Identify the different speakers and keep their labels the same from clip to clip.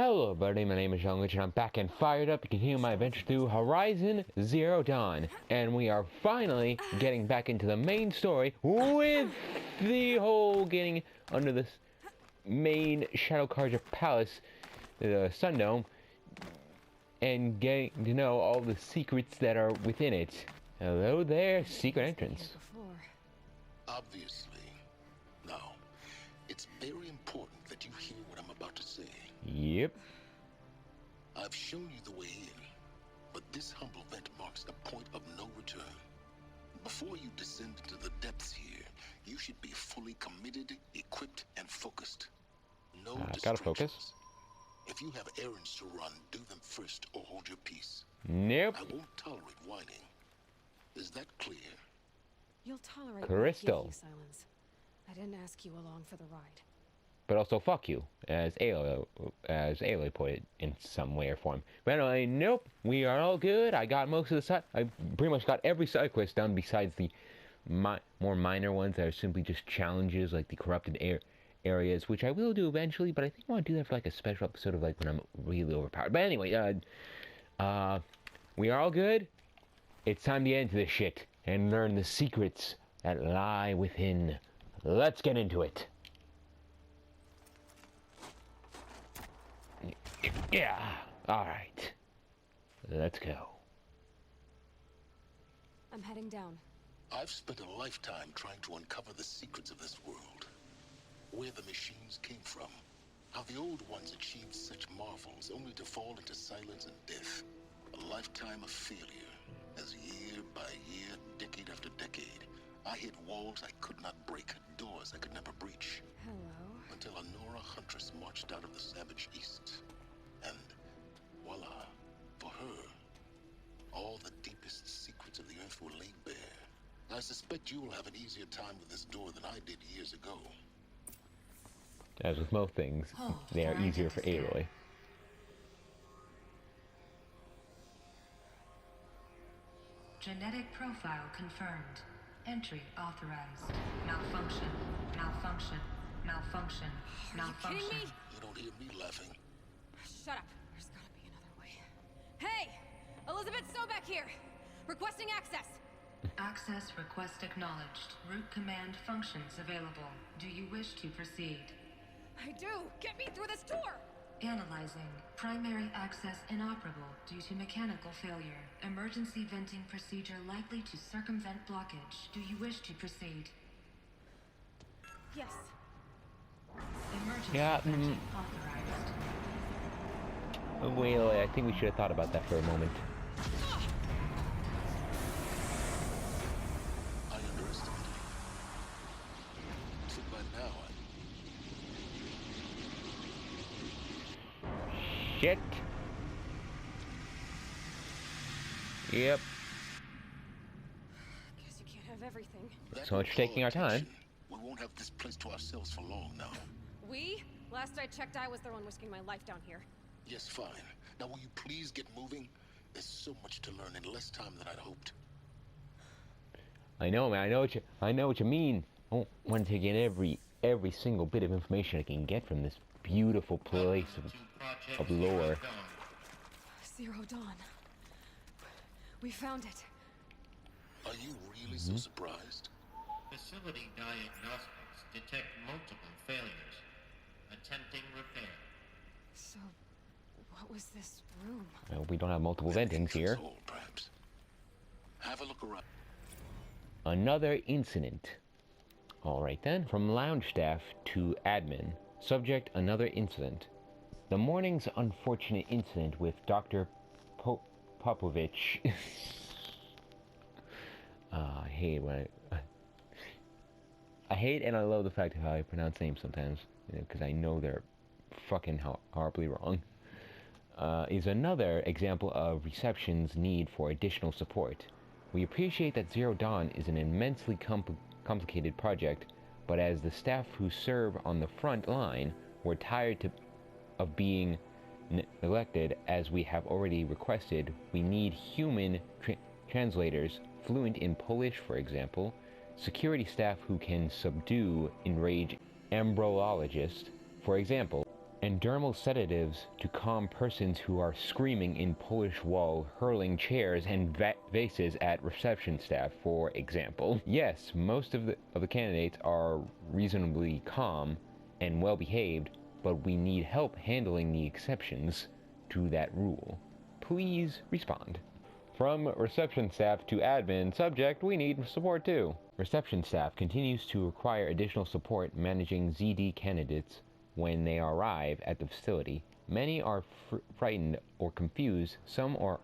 Speaker 1: Hello everybody, my name is Young Witch and I'm back and fired up to continue my adventure through Horizon Zero Dawn. And we are finally getting back into the main story with the whole getting under this main Shadow Carja Palace, the Sun Dome, and getting to know all the secrets that are within it. Hello there, secret entrance.
Speaker 2: Obviously. Now, it's very important that you hear what I'm about to say.
Speaker 1: Yep.
Speaker 2: I've shown you the way in, but this humble vent marks a point of no return. Before you descend into the depths here, you should be fully committed, equipped, and focused. No distractions.
Speaker 1: Gotta focus.
Speaker 2: If you have errands to run, do them first or hold your peace.
Speaker 1: Nope.
Speaker 2: I won't tolerate whining. Is that clear?
Speaker 3: You'll tolerate
Speaker 1: Crystal.
Speaker 3: Silence. I didn't ask you along for the ride.
Speaker 1: But also fuck you, as Aloy put it in some way or form. But anyway, nope, we are all good. I got most of the side. I pretty much got every side quest done besides the more minor ones that are simply just challenges, like the corrupted areas, which I will do eventually. But I think I want to do that for like a special episode of like when I'm really overpowered. But anyway, we are all good. It's time to get into this shit and learn the secrets that lie within. Let's get into it. Yeah, alright. Let's go.
Speaker 3: I'm heading down.
Speaker 2: I've spent a lifetime trying to uncover the secrets of this world. Where the machines came from. How the old ones achieved such marvels only to fall into silence and death. A lifetime of failure. As year by year, decade after decade, I hit walls I could not break, doors I could never breach.
Speaker 3: Hello.
Speaker 2: Until a Nora huntress marched out of the savage east. And voila, for her, all the deepest secrets of the earth were laid bare. I suspect you will have an easier time with this door than I did years ago.
Speaker 1: As with most things, they are easier for Aloy.
Speaker 4: Genetic profile confirmed. Entry authorized. Malfunction. Malfunction. Malfunction. Malfunction.
Speaker 3: Are you kidding me?
Speaker 2: You don't hear me laughing.
Speaker 3: Shut up. There's gotta be another way. Hey! Elizabeth Sobeck here! Requesting access!
Speaker 4: Access request acknowledged. Root command functions available. Do you wish to proceed?
Speaker 3: I do! Get me through this door!
Speaker 4: Analyzing. Primary access inoperable due to mechanical failure. Emergency venting procedure likely to circumvent blockage. Do you wish to proceed?
Speaker 3: Yes.
Speaker 4: Emergency
Speaker 1: Yeah,
Speaker 4: venting authorized.
Speaker 1: Well, I think we should have thought about that for a moment.
Speaker 2: I underestimated you. So by now,
Speaker 1: Shit. Yep.
Speaker 3: Guess you can't have everything.
Speaker 2: that
Speaker 1: So much for taking our time.
Speaker 2: We won't have this place to ourselves for long now.
Speaker 3: We? Last I checked, I was the one risking my life down here.
Speaker 2: Yes, fine. Now will you please get moving? There's so much to learn in less time than I'd hoped.
Speaker 1: I know, man. I know what you mean. I want to take in every single bit of information I can get from this beautiful place of lore.
Speaker 3: Zero Dawn. We found it.
Speaker 2: Are you really so surprised?
Speaker 5: Facility diagnostics detect multiple failures. Attempting repair.
Speaker 3: So, what was this room?
Speaker 1: Well, we don't have multiple ventings here.
Speaker 2: Control, perhaps. Have a look around.
Speaker 1: Another incident. Alright then, from lounge staff to admin. Subject, another incident. The morning's unfortunate incident with Dr. Popovich. I hate when I hate and I love the fact of how I pronounce names sometimes, because I know they're fucking horribly wrong. Is another example of reception's need for additional support. We appreciate that Zero Dawn is an immensely complicated project, but as the staff who serve on the front line, we're tired of being neglected. As we have already requested, we need human translators, fluent in Polish, for example, security staff who can subdue enraged embryologists, for example, and dermal sedatives to calm persons who are screaming in Polish wall, hurling chairs and vases at reception staff, for example. Yes, most of the candidates are reasonably calm and well behaved, but we need help handling the exceptions to that rule. Please respond. From reception staff to admin, subject, we need support too. Reception staff continues to require additional support managing ZD candidates when they arrive at the facility. Many are frightened or confused. Some are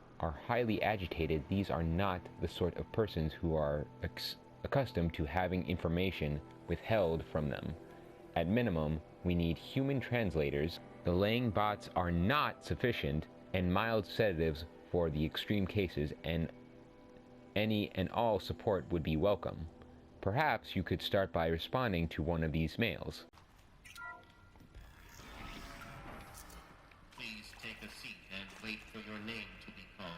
Speaker 1: highly agitated. These are not the sort of persons who are accustomed to having information withheld from them. At minimum, we need human translators. The laying bots are not sufficient, and mild sedatives for the extreme cases, and any and all support would be welcome. Perhaps you could start by responding to one of these mails.
Speaker 5: Please take a seat and wait for your name to be called.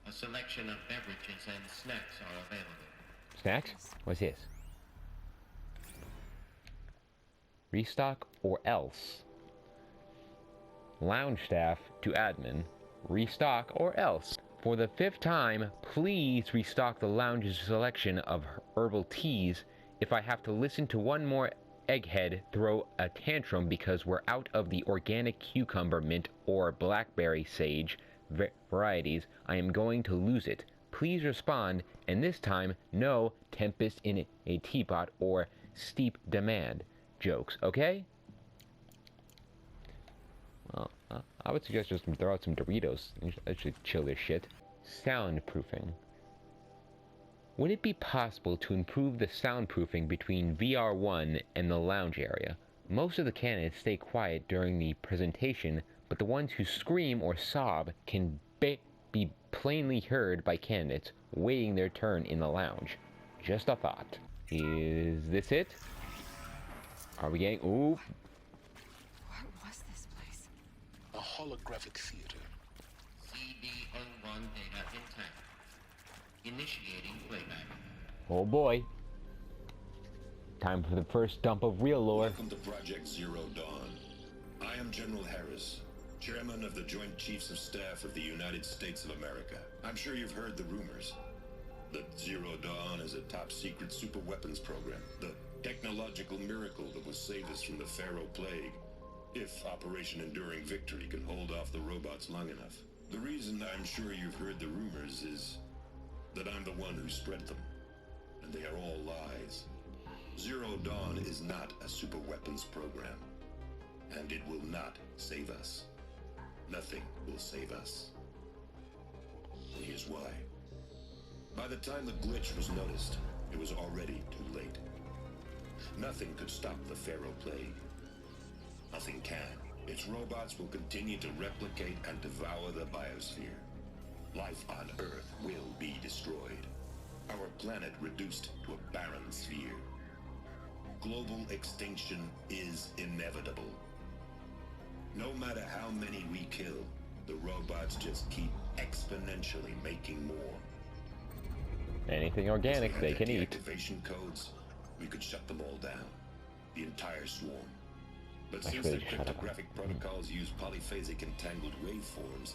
Speaker 5: A selection of beverages and snacks are available.
Speaker 1: Snacks? What's this? Restock or else. Lounge staff to admin. Restock or else. For the 5th time, please restock the lounge's selection of herbal teas. If I have to listen to one more egghead throw a tantrum because we're out of the organic cucumber mint or blackberry sage varieties, I am going to lose it. Please respond, and this time, no tempest in a teapot or steep demand jokes, okay? Well, I would suggest just throw out some Doritos. That should chill this shit. Soundproofing. Would it be possible to improve the soundproofing between VR1 and the lounge area? Most of the candidates stay quiet during the presentation, but the ones who scream or sob can be plainly heard by candidates waiting their turn in the lounge. Just a thought. Is this it? Are we getting... Ooh.
Speaker 3: What was this place?
Speaker 2: A holographic theater.
Speaker 5: CD01 data intact. Initiating playback.
Speaker 1: Oh boy. Time for the first dump of real lore.
Speaker 6: Welcome to Project Zero Dawn. I am General Harris, Chairman of the Joint Chiefs of Staff of the United States of America. I'm sure you've heard the rumors that Zero Dawn is a top-secret superweapons program, the technological miracle that will save us from the Pharaoh Plague, if Operation Enduring Victory can hold off the robots long enough. The reason I'm sure you've heard the rumors is that I'm the one who spread them, and they are all lies. Zero Dawn is not a superweapons program, and it will not save us. Nothing will save us. And here's why. By the time the glitch was noticed, it was already too late. Nothing could stop the Pharaoh Plague. Nothing can. Its robots will continue to replicate and devour the biosphere. Life on Earth will be destroyed. Our planet reduced to a barren sphere. Global extinction is inevitable. No matter how many we kill, the robots just keep exponentially making more.
Speaker 1: Anything organic
Speaker 6: If
Speaker 1: they
Speaker 6: had
Speaker 1: can eat.
Speaker 6: activation codes, we could shut them all down. The entire swarm. But since
Speaker 1: Actually,
Speaker 6: their
Speaker 1: shut up.
Speaker 6: cryptographic protocols use polyphasic entangled waveforms,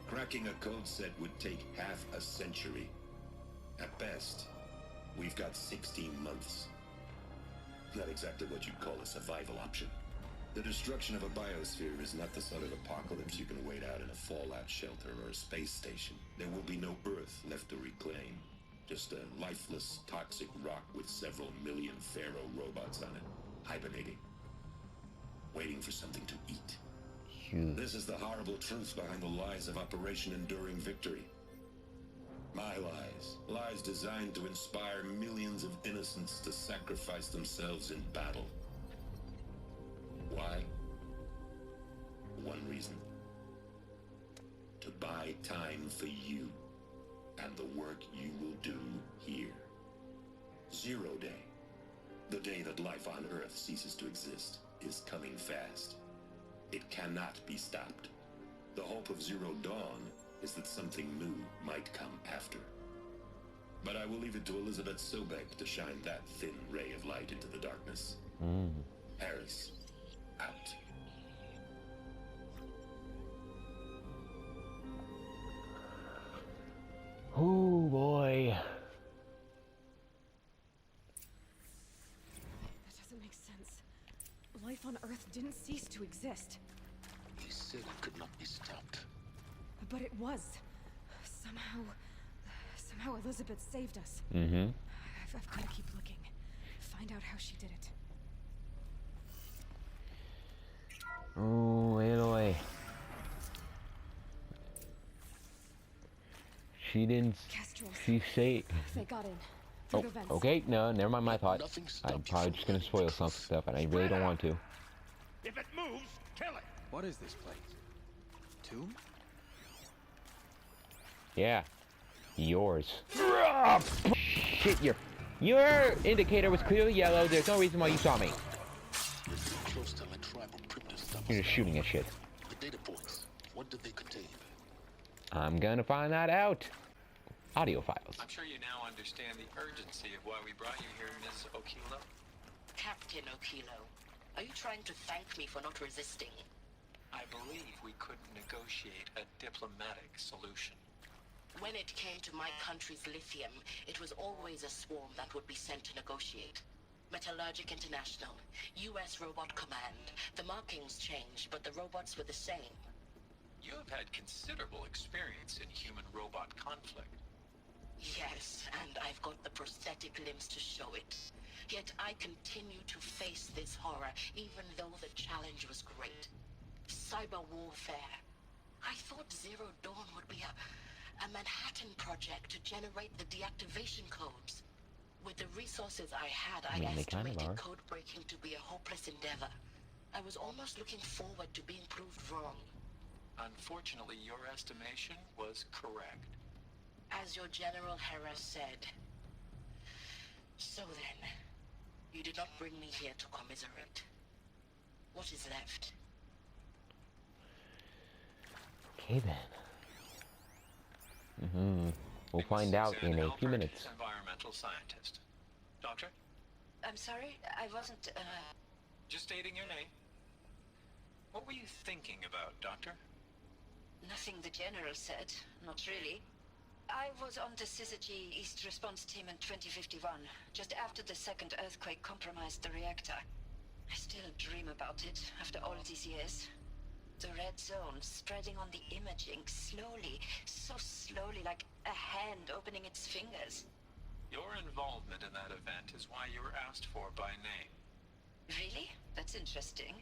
Speaker 6: cracking a code set would take half a century. At best, we've got 16 months. Not exactly what you'd call a survival option. The destruction of a biosphere is not the sort of apocalypse you can wait out in a fallout shelter or a space station. There will be no Earth left to reclaim. Just a lifeless, toxic rock with several million Pharaoh robots on it, hibernating, waiting for something to eat. This is the horrible truth behind the lies of Operation Enduring Victory. My lies. Lies designed to inspire millions of innocents to sacrifice themselves in battle. Why? One reason. To buy time for you and the work you will do here. Zero Day, the day that life on Earth ceases to exist, is coming fast. It cannot be stopped. The hope of Zero Dawn is that something new might come after. But I will leave it to Elizabeth Sobek to shine that thin ray of light into the darkness. Harris, out.
Speaker 1: Oh boy.
Speaker 3: That doesn't make sense. Life on Earth didn't cease to exist.
Speaker 2: He said it could not be stopped.
Speaker 3: But it was. Somehow Elizabeth saved us.
Speaker 1: Mm-hmm.
Speaker 3: I've got to keep looking. Find out how she did it.
Speaker 1: Oh, Aloy. She didn't.
Speaker 3: Kestrels.
Speaker 1: She say.
Speaker 3: They got in.
Speaker 1: Oh,
Speaker 3: Through the vents.
Speaker 1: okay. No, never mind my thought.
Speaker 2: Nothing stopped
Speaker 1: I'm
Speaker 2: you
Speaker 1: probably
Speaker 2: from
Speaker 1: just gonna
Speaker 2: learning
Speaker 1: spoil
Speaker 2: the
Speaker 1: some
Speaker 2: truth.
Speaker 1: stuff, and I really don't want to.
Speaker 7: If it moves, kill it.
Speaker 8: What is this place? Tomb?
Speaker 1: Yeah. Yours. Shit, your indicator was clearly yellow. There's no reason why you saw me.
Speaker 2: You're too close to my tribal primitive stuff.
Speaker 1: You're just shooting at shit.
Speaker 2: The data points. What did they contain?
Speaker 1: I'm gonna find that out. Audio files.
Speaker 9: I'm sure you now understand the urgency of why we brought you here, Ms. Okilo.
Speaker 10: Captain Okilo, are you trying to thank me for not resisting?
Speaker 9: I believe we couldn't negotiate a diplomatic solution.
Speaker 10: When it came to my country's lithium, it was always a swarm that would be sent to negotiate. Metallurgic International, U.S. Robot Command. The markings changed, but the robots were the same.
Speaker 9: You have had considerable experience in human-robot conflict.
Speaker 10: Yes, and I've got the prosthetic limbs to show it. Yet I continue to face this horror, even though the challenge was great. Cyber warfare. I thought Zero Dawn would be a Manhattan project to generate the deactivation codes. With the resources I had, I
Speaker 1: mean, they kind of
Speaker 10: estimated
Speaker 1: are.
Speaker 10: code breaking to be a hopeless endeavor. I was almost looking forward to being proved wrong.
Speaker 9: Unfortunately, your estimation was correct.
Speaker 10: As your General Hera said. So then, you did not bring me here to commiserate. What is left?
Speaker 1: Okay then. We'll find out in a few minutes.
Speaker 9: Environmental scientist. Doctor?
Speaker 10: I'm sorry, I wasn't,
Speaker 9: Just stating your name. What were you thinking about, Doctor?
Speaker 10: Nothing the General said. Not really. I was on the Syzygy East Response Team in 2051, just after the second earthquake compromised the reactor. I still dream about it, after all these years. The red zone spreading on the imaging, slowly, so slowly, like a hand opening its fingers.
Speaker 9: Your involvement in that event is why you were asked for by name.
Speaker 10: Really? That's interesting.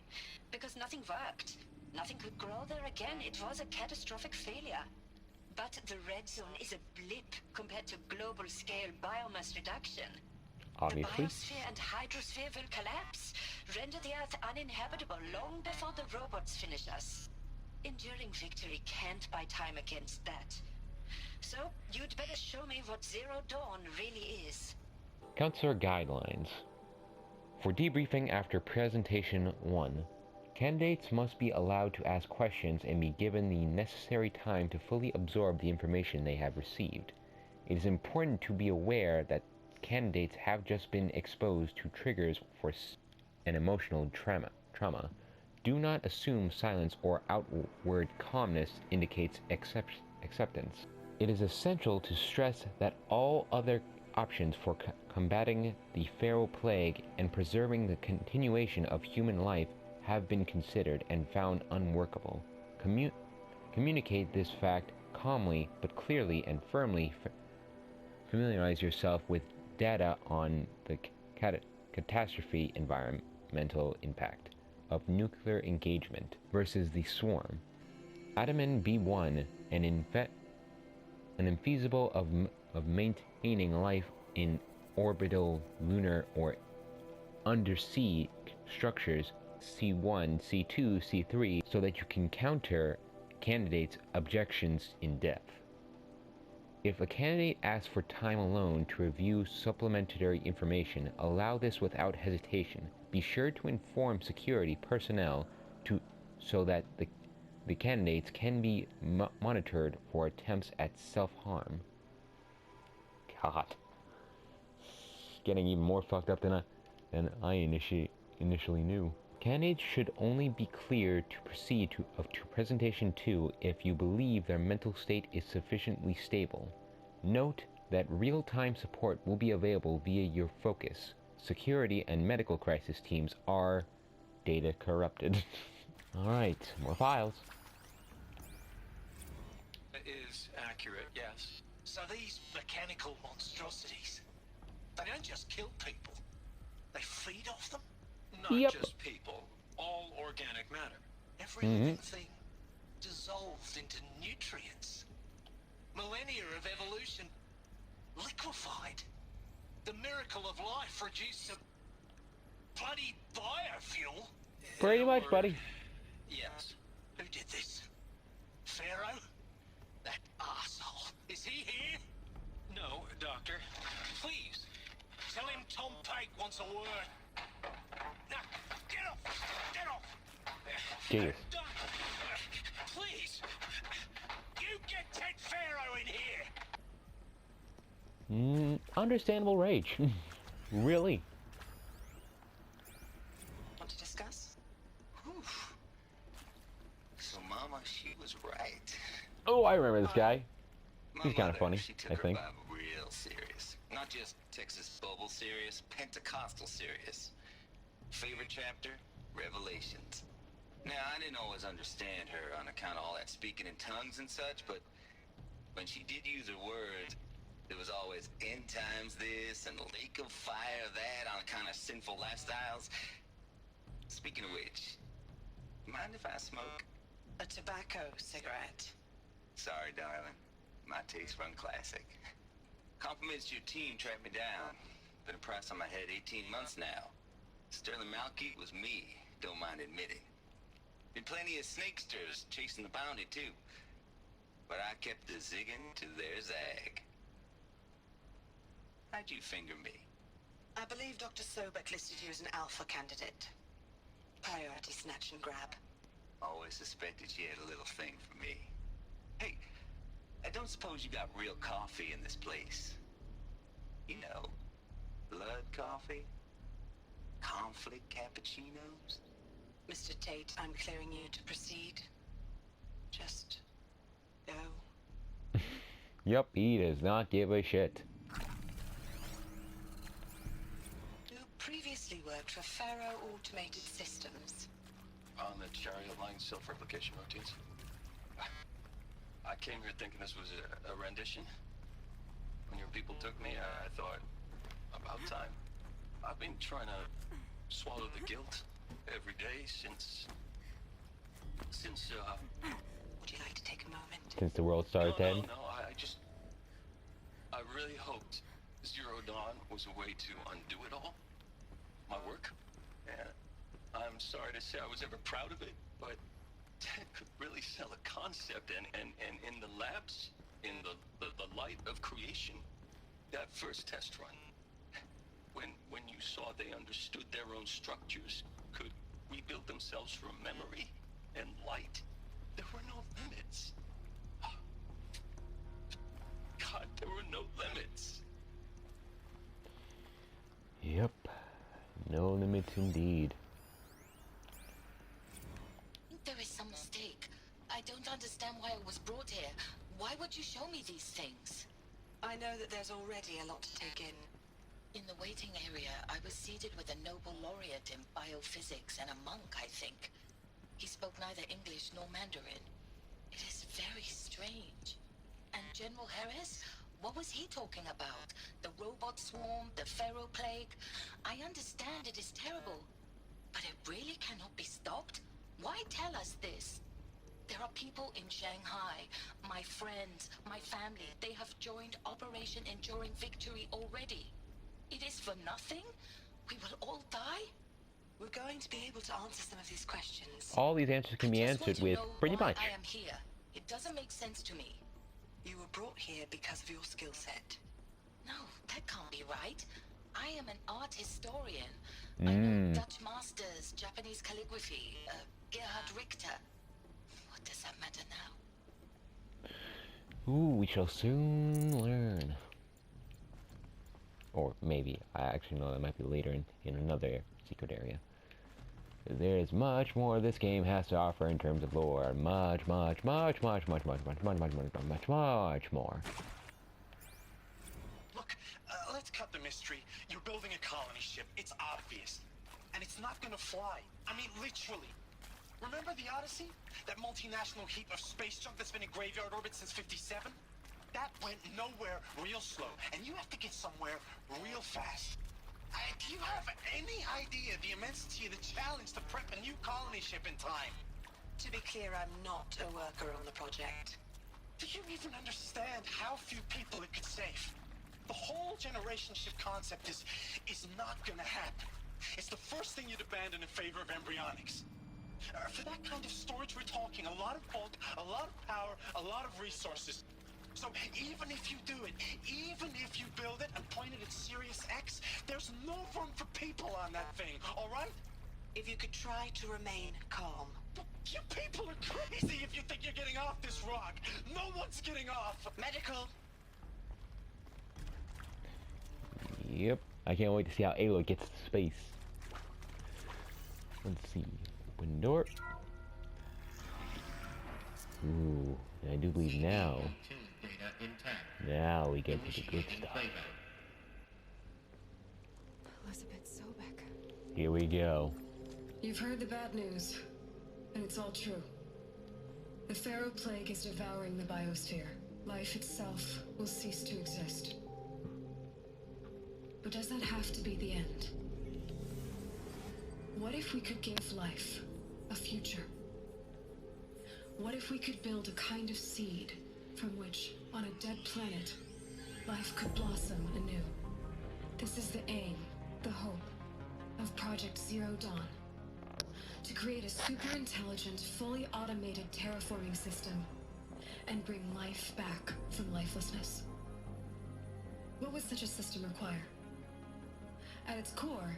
Speaker 10: Because nothing worked. Nothing could grow there again. It was a catastrophic failure. But the red zone is a blip compared to global-scale biomass reduction.
Speaker 1: Obviously.
Speaker 10: The biosphere and hydrosphere will collapse, render the Earth uninhabitable long before the robots finish us. Enduring victory can't buy time against that. So, you'd better show me what Zero Dawn really is.
Speaker 1: Counselor Guidelines. For debriefing after Presentation 1, candidates must be allowed to ask questions and be given the necessary time to fully absorb the information they have received. It is important to be aware that candidates have just been exposed to triggers for an emotional trauma. Do not assume silence or outward calmness indicates acceptance. It is essential to stress that all other options for combating the feral plague and preserving the continuation of human life have been considered and found unworkable. Communicate this fact calmly but clearly and firmly. Familiarize yourself with data on the catastrophe environmental impact of nuclear engagement versus the swarm. Adaman B1, an infeasible of maintaining life in orbital, lunar, or undersea structures C1, C2, C3 so that you can counter candidates' objections in depth. If a candidate asks for time alone to review supplementary information, allow this without hesitation. Be sure to inform security personnel so that the candidates can be monitored for attempts at self-harm. God. Getting even more fucked up than I initially knew. Candidates should only be cleared to proceed to Presentation 2 if you believe their mental state is sufficiently stable. Note that real-time support will be available via your focus. Security and medical crisis teams are data corrupted. Alright, more files.
Speaker 9: That is accurate, yes.
Speaker 7: So these mechanical monstrosities, they don't just kill people, they feed off them?
Speaker 9: Not just people, all organic matter.
Speaker 7: Every living thing dissolved into nutrients. Millennia of evolution liquefied. The miracle of life reduced to bloody biofuel.
Speaker 1: Pretty much, buddy.
Speaker 7: Yes. Who did this? Pharaoh? That arsehole. Is he here?
Speaker 9: No, Doctor.
Speaker 7: Please, tell him Tom Pate wants a word. Now, get off! Get off!
Speaker 1: Jesus.
Speaker 7: Doctor, please! You get Ted Pharaoh in here!
Speaker 1: Understandable rage. Really.
Speaker 10: Want to discuss?
Speaker 8: Oof. So Mama, she was right.
Speaker 1: Oh, I remember this guy.
Speaker 8: My
Speaker 1: He's kind of
Speaker 8: mother,
Speaker 1: funny,
Speaker 8: she took
Speaker 1: I
Speaker 8: her
Speaker 1: think.
Speaker 8: Bible real serious. Not just Texas Bible serious, Pentecostal serious. Favorite chapter? Revelations. Now, I didn't always understand her on account of all that speaking in tongues and such, but when she did use her words, there was always end times this and lake of fire that on account of sinful lifestyles. Speaking of which, mind if I smoke?
Speaker 10: A tobacco cigarette.
Speaker 8: Sorry, darling. My taste run classic. Compliments to your team tracked me down. Been a price on my head 18 months now. Sterling Malkeet was me, don't mind admitting. Been plenty of snakesters chasing the bounty too. But I kept the zigging to their zag. How'd you finger me?
Speaker 10: I believe Dr. Sobek listed you as an alpha candidate. Priority snatch and grab.
Speaker 8: Always suspected she had a little thing for me. Hey, I don't suppose you got real coffee in this place. You know, blood coffee? Conflict cappuccinos?
Speaker 10: Mr. Tate, I'm clearing you to proceed. Just go.
Speaker 1: Yup, he does not give a shit.
Speaker 10: You previously worked for Pharaoh Automated Systems.
Speaker 11: On the chariot line self-replication routines. I came here thinking this was a rendition. When your people took me, I thought, about time. I've been trying to swallow the guilt every day since
Speaker 10: Would you like to take a moment?
Speaker 1: Since the world started to end.
Speaker 11: No, I really hoped Zero Dawn was a way to undo it all. My work. And I'm sorry to say I was ever proud of it, but Ted could really sell a concept, and in the labs, in the light of creation, that first test run, when you saw they understood their own structures, could rebuild themselves from memory and light, there were no limits. God, there were no limits.
Speaker 1: Yep. No limits indeed.
Speaker 12: There is some mistake. I don't understand why I was brought here. Why would you show me these things?
Speaker 10: I know that there's already a lot to take in.
Speaker 12: In the waiting area, I was seated with a Nobel laureate in biophysics and a monk, I think. He spoke neither English nor Mandarin. It is very strange. And General Harris? What was he talking about? The robot swarm, the Pharaoh plague? I understand it is terrible, but it really cannot be stopped? Why tell us this? There are people in Shanghai, my friends, my family. They have joined Operation Enduring Victory already. It is for nothing? We will all die?
Speaker 10: We're going to be able to answer some of these questions.
Speaker 1: All these answers can be answered with pretty much.
Speaker 12: I am here. It doesn't make sense to me.
Speaker 10: You were brought here because of your skill set.
Speaker 12: No, that can't be right. I am an art historian. I know Dutch masters, Japanese calligraphy, Gerhard Richter. What does that matter now?
Speaker 1: Ooh, we shall soon learn. Or maybe, I actually know that might be later in another secret area. There's much more this game has to offer in terms of lore. Much more.
Speaker 7: mystery. You're building a colony ship. It's obvious. And it's not gonna fly. I mean, literally. Remember the Odyssey? That multinational heap of space junk that's been in graveyard orbit since '57? That went nowhere real slow. And you have to get somewhere real fast. Do you have any idea the immensity of the challenge to prep a new colony ship in time?
Speaker 10: To be clear, I'm not a worker on the project.
Speaker 7: Do you even understand how few people it could save? The whole generation ship concept is not gonna happen. It's the first thing you'd abandon in favor of embryonics. For that kind of storage, we're talking a lot of bulk, a lot of power, a lot of resources. So even if you do it, even if you build it and point it at Sirius X, there's no room for people on that thing, all right?
Speaker 10: If you could try to remain calm.
Speaker 7: You people are crazy if you think you're getting off this rock. No one's getting off.
Speaker 10: Medical.
Speaker 1: Yep. I can't wait to see how Aloy gets to space. Let's see. Open door. Ooh, I do believe now. Now we get to the good stuff.
Speaker 3: Elizabeth Sobek.
Speaker 1: Here we go.
Speaker 13: You've heard the bad news, and it's all true. The Pharaoh Plague is devouring the biosphere. Life itself will cease to exist. But does that have to be the end? What if we could give life a future? What if we could build a kind of seed from which, on a dead planet, life could blossom anew? This is the aim, the hope, of Project Zero Dawn. To create a super-intelligent, fully automated terraforming system and bring life back from lifelessness. What would such a system require? At its core,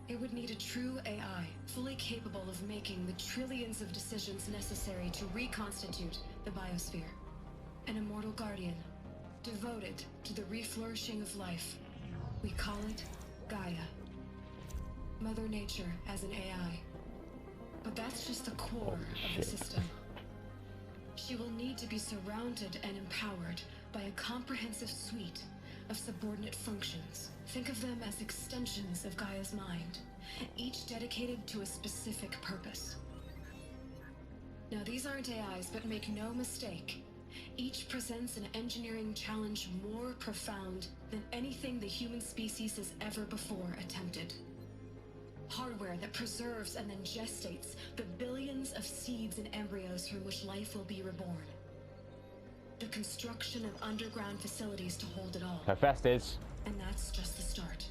Speaker 13: it would need a true AI, fully capable of making the trillions of decisions necessary to reconstitute the biosphere. An immortal guardian, devoted to the reflourishing of life. We call it Gaia. Mother Nature as an AI. But that's just the core of the system. She will need to be surrounded and empowered by a comprehensive suite of subordinate functions. Think of them as extensions of Gaia's mind, each dedicated to a specific purpose. Now, these aren't AIs, but make no mistake, each presents an engineering challenge more profound than anything the human species has ever before attempted. Hardware that preserves and then gestates the billions of seeds and embryos from which life will be reborn. The construction of underground facilities to hold it all.
Speaker 1: Hephaestus.
Speaker 13: And that's just the start.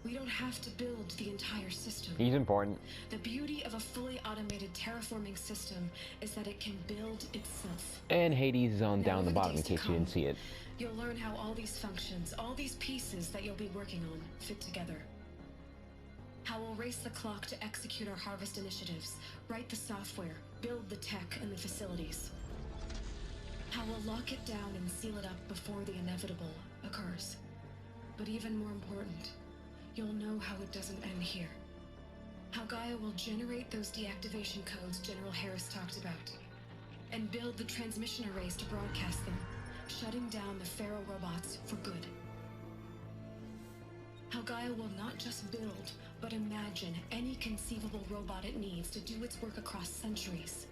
Speaker 13: We don't have to build the entire system.
Speaker 1: He's important.
Speaker 13: The beauty of a fully automated terraforming system is that it can build itself.
Speaker 1: And Hades is on down the bottom in case you didn't see it.
Speaker 13: You'll learn how all these functions, all these pieces that you'll be working on, fit together. How we'll race the clock to execute our harvest initiatives, write the software, build the tech and the facilities. How we'll lock it down and seal it up before the inevitable occurs. But even more important, you'll know how it doesn't end here. How Gaia will generate those deactivation codes General Harris talked about, and build the transmission arrays to broadcast them, shutting down the Pharaoh robots for good. How Gaia will not just build, but imagine any conceivable robot it needs to do its work across centuries.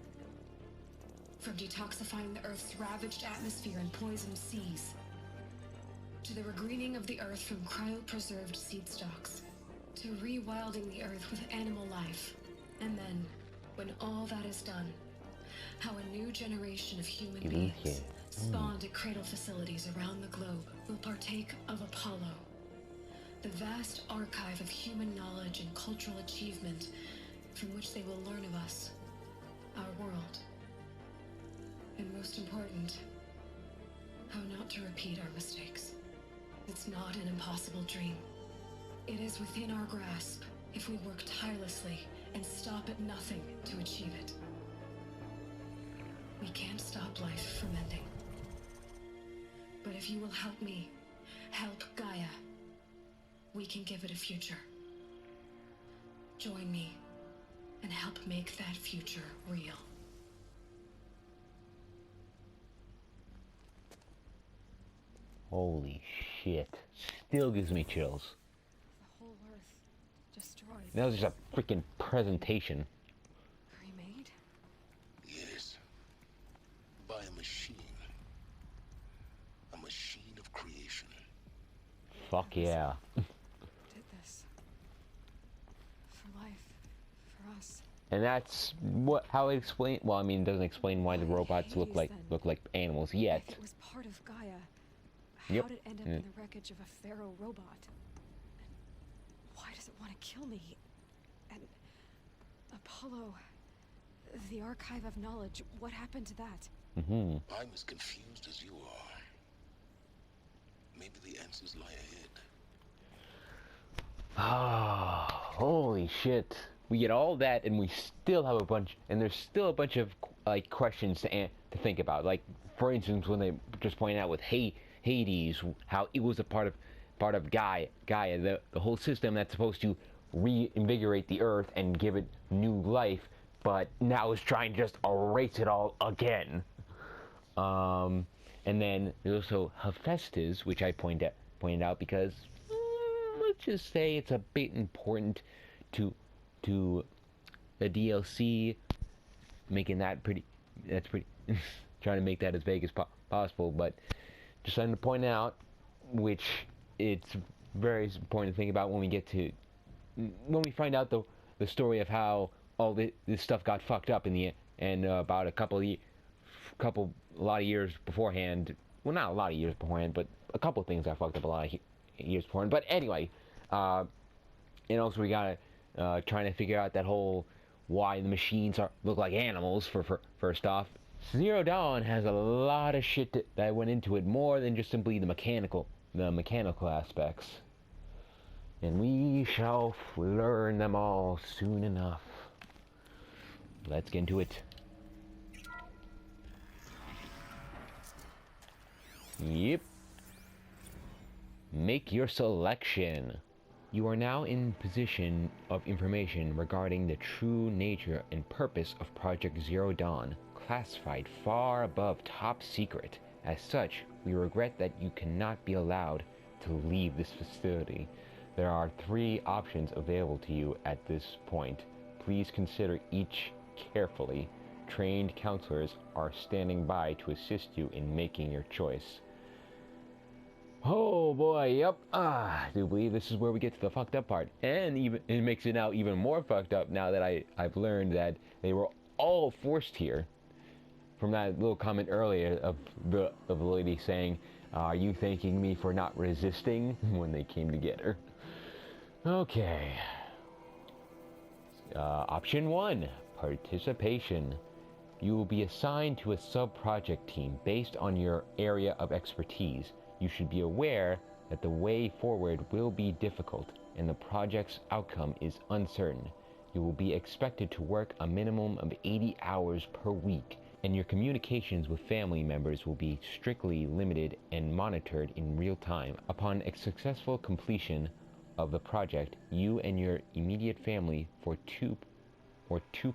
Speaker 13: From detoxifying the Earth's ravaged atmosphere and poisoned seas, to the regreening of the Earth from cryopreserved seed stocks, to rewilding the Earth with animal life. And then, when all that is done, how a new generation of human beings, spawned at cradle facilities around the globe, will partake of Apollo, the vast archive of human knowledge and cultural achievement from which they will learn of us, our world. And most important, how not to repeat our mistakes. It's not an impossible dream. It is within our grasp if we work tirelessly and stop at nothing to achieve it. We can't stop life from ending. But if you will help me, help Gaia, we can give it a future. Join me and help make that future real.
Speaker 1: Holy shit. Still gives me chills.
Speaker 3: The whole Earth destroyed.
Speaker 1: That was just a freaking presentation.
Speaker 3: Remade?
Speaker 2: Yes. By a machine. A machine of creation.
Speaker 1: Fuck yeah.
Speaker 3: Did this. For life. For us.
Speaker 1: And that's how it explain. Well, I mean, it doesn't explain why the robots look like animals yet.
Speaker 3: If it was part of Gaia,
Speaker 1: Yep.
Speaker 3: how did it end up in the wreckage of a Pharaoh robot? And why does it want to kill me? And Apollo, the Archive of Knowledge, what happened to that?
Speaker 2: I'm as confused as you are. Maybe the answers lie ahead.
Speaker 1: Ah, holy shit. We get all that, and we still have a bunch, and there's still a bunch of like questions to think about. Like, for instance, when they just point out with Hades, how it was a part of Gaia, the whole system that's supposed to reinvigorate the Earth and give it new life, but now is trying to just erase it all again. And then there's also Hephaestus, which I pointed out because let's just say it's a bit important to the DLC, making that pretty. That's pretty. Trying to make that as vague as possible, but just something to point out, which it's very important to think about when we find out the story of how all this stuff got fucked up in the end, about a lot of years beforehand. Well, not a lot of years beforehand, but a couple of things got fucked up a lot of years beforehand. But anyway, and also we gotta trying to figure out that whole why the machines look like animals for first off. Zero Dawn has a lot of shit that went into it, more than just simply the mechanical aspects. And we shall learn them all soon enough. Let's get into it. Yep. Make your selection. You are now in position of information regarding the true nature and purpose of Project Zero Dawn, classified far above top secret. As such, we regret that you cannot be allowed to leave this facility. There are 3 options available to you at this point. Please consider each carefully. Trained counselors are standing by to assist you in making your choice. Oh boy, yep. I do believe this is where we get to the fucked up part. And it makes it now even more fucked up now that I've learned that they were all forced here. From that little comment earlier of the lady saying, "Are you thanking me for not resisting?" when they came together. Okay. Option 1, participation. You will be assigned to a sub-project team based on your area of expertise. You should be aware that the way forward will be difficult and the project's outcome is uncertain. You will be expected to work a minimum of 80 hours per week, and your communications with family members will be strictly limited and monitored in real time. Upon a successful completion of the project, you and your immediate family for two